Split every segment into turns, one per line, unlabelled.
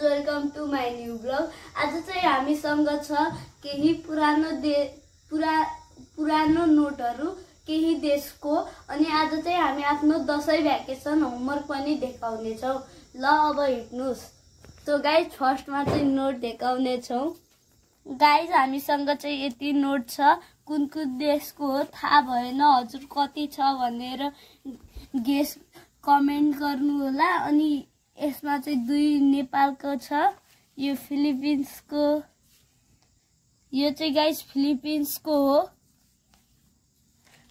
Welcome to my new blog. आज चाहिँ हामीसँग छ केही पुरानो नोटहरू केही देशको। अनि आज चाहिँ हामी आफ्नो दशैं भ्याकेसन होमवर्क पनि देखाउने छौं। ल अब हिट्नुस्। सो गाइज फर्स्टमा चाहिँ नोट देखाउने छौं। गाइज हामीसँग चाहिँ यति नोट छ। कुन कुन देशको हो थाहा भएन, हजुर कति छ भनेर गेस कमेन्ट गर्नु होला। अनि यसमा चाहिँ 2 नेपालको छ, यो फिलिपिन्सको, यो चाहिँ गाइज फिलिपिन्सको हो।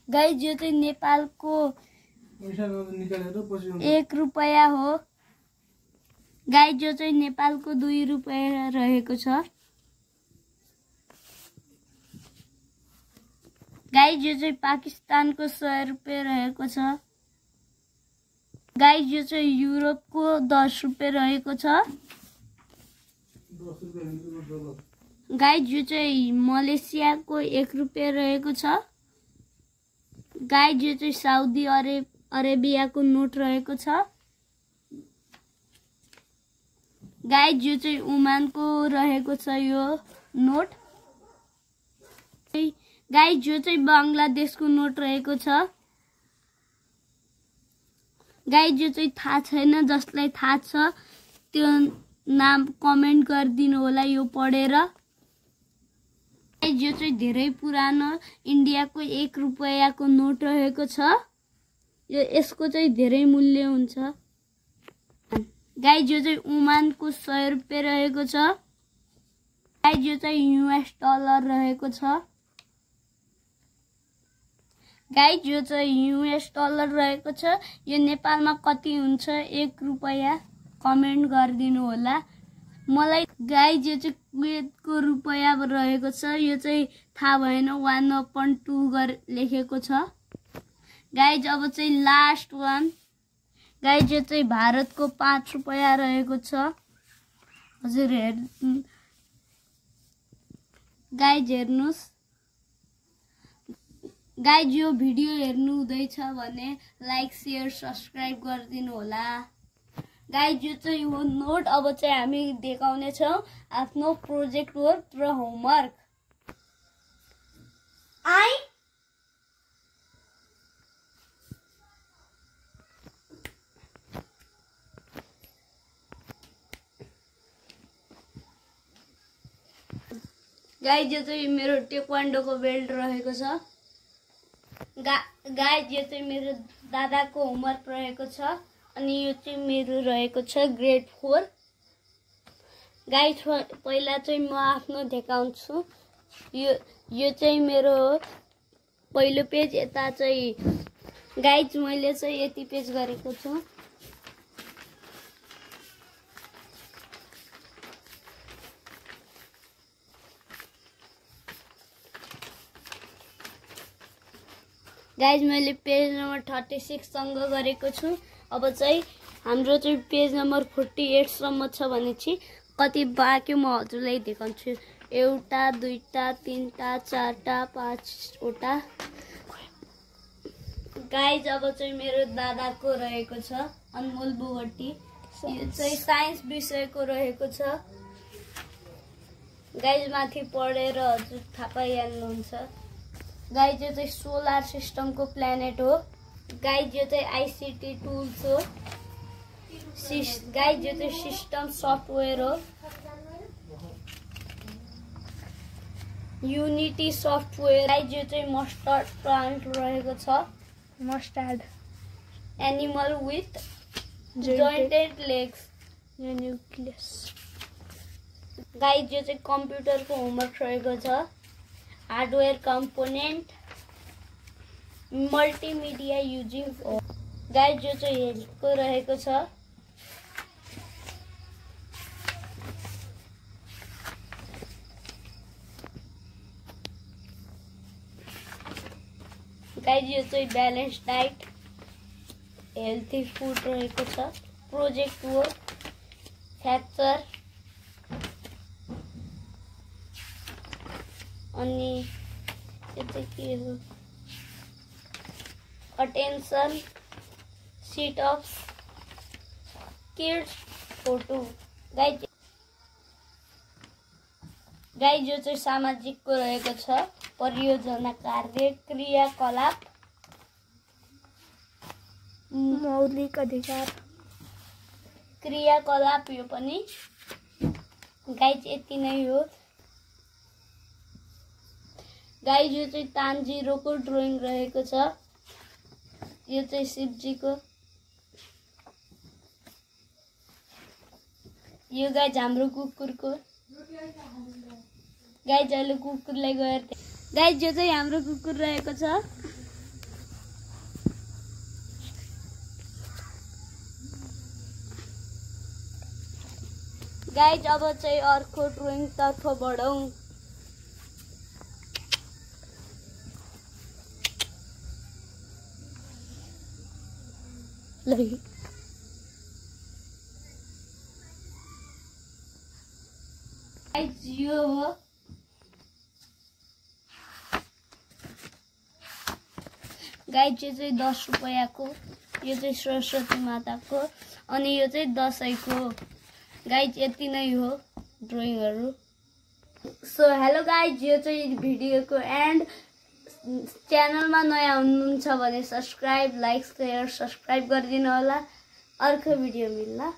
गाइज यो चाहिँ नेपालको 1 रुपैयाँ हो। गाइज यो चाहिँ नेपालको 2 रुपैयाँ रहेको छ। गाइज यो चाहिँ पाकिस्तानको 100 रुपैयाँ रहेको छ। गाइज यो चाहिँ युरोपको 10 रुपैयाँ रहेको छ। गाइज यो चाहिँ मलेसियाको 1 रुपैयाँ रहेको छ। गाइज यो चाहिँ साउदी अरेबियाको नोट रहेको छ। गाइज यो चाहिँ ओमानको रहेको छ यो नोट। गाइज यो चाहिँ बंगलादेशको नोट रहेको छ। गाइज यो चाहिँ थाहा छैन, जसलाई थाहा छ त्यो नाम कमेन्ट गरिदिनु होला यो पढेर। गाइज यो चाहिँ धेरै पुरानो इन्डियाको 1 रुपैयाँको नोट रहेको छ। यसको चाहिँ धेरै मूल्य हुन्छ। गाइज यो चाहिँ ओमानको 100 रुपैयाँ रहेको छ। गाइज यो चाहिँ US डलर रहेको छ। गाइज यो चाहिँ US डलर रहेको छ। यो नेपालमा कति हुन्छ 1 रुपैयाँ कमेन्ट गरिदिनु होला मलाई। गाइज यो चाहिँ कुवेतको रुपैयाँ रहेको छ। यो चाहिँ थाहा भएन, 1/2 लेखेको छ। गाइज अब चाहिँ लास्ट वान। गाइज यो चाहिँ भारतको 5 रुपैयाँ रहेको छ। हजुर गाइज हेर्नुस्। गाइज यो भिडियो हेर्नु हुँदैछ भने लाइक शेयर सब्सक्राइब गरिदिनु होला। गाइज यो चाहिँ हो नोट। अब चाहिँ हामी देखाउने छौं आफ्नो प्रोजेक्ट वर्क र होमवर्क। गाइज यो चाहिँ मेरो टेक्वान्डोको बेल्ट रहेको छ। गाइज यो चाहिँ मेरो दादाको होमवर्क रहेको छ। अनि यो चाहिँ मेरो रहेको छ ग्रेड 4। गाइज पहिला चाहिँ म आफ्नो देखाउँछु। यो चाहिँ मेरो पहिलो पेज। यता चाहिँ गाइज मैले चाहिँ यति पेज गरेको छु। गाइज मैले पेज नम्बर 36 सँग गरेको छु। अब चाहिँ हाम्रो चाहिँ पेज नम्बर 48 सम्म छ भनेपछि कति बाँक्यो म हजुरलाई देखाउँछु। 1 2 3 4 5 वटा। गाइज अब चाहिँ मेरो दादाको रहेको छ अनमोल बोगटी। यो चाहिँ साइन्स विषयको रहेको छ। गाइज माथि पढेर हजुर थाहा पाइहाल्नुहुन्छ। गाइज यो चाहिँ सोलर सिस्टमको प्लानेट हो। गाइज यो चाहिँ आईसीटी टुल्स हो। गाइज यो चाहिँ सिस्टम सफ्टवेयर हो। Unity software. गाइज यो चाहिँ मस्टर्ड प्लान्ट रहेको छ। Mustard animal with jointed legs nucleus. Guys यो चाहिँ कम्प्युटरको होमवर्क रहेको छ। Hardware component multimedia using. Guys जो चाहिँ हेल्थको रहेको छ। गाइज यो चाहिँ बैलेंस डाइट हेल्थी फूड रहेको छ। प्रोजेक्ट वर्क फ्याक्चर अनि यो चाहिँ के हो attention sheet of kids photo. Guys guys यो चाहिँ सामाजिकको रहेको छ। परियोजना कार्य क्रियाकलाप
मौलिक अधिकार
क्रियाकलाप यो पनि गाइज यति नै हो। गाइज यो चाहिँ तानजिरोको ड्रइङ रहेको छ। यो चाहिँ शिवजीको। यो गाइज हाम्रो कुकुरको। गाइज अहिले कुकुरलाई गएर गाइज यो चाहिँ हाम्रो कुकुर रहेको छ। गाइज अब चाहिँ अर्को ड्रइङ तर्फ बढौँ। गाइज यो हो। गाइज यो चाहिँ 10 रुपैयाँको। यो चाहिँ सरस्वती माताको अनि यो चाहिँ दसैँको। गाइज यति नै हो ड्रइङहरू। सो हेलो गाइज यो चाहिँ भिडियोको एन्ड। च्यानलमा नयाँ हुनुहुन्छ भने सब्सक्राइब लाइक सेयर सब्सक्राइब गरिदिनु होला। अर्को भिडियो मिल्ला।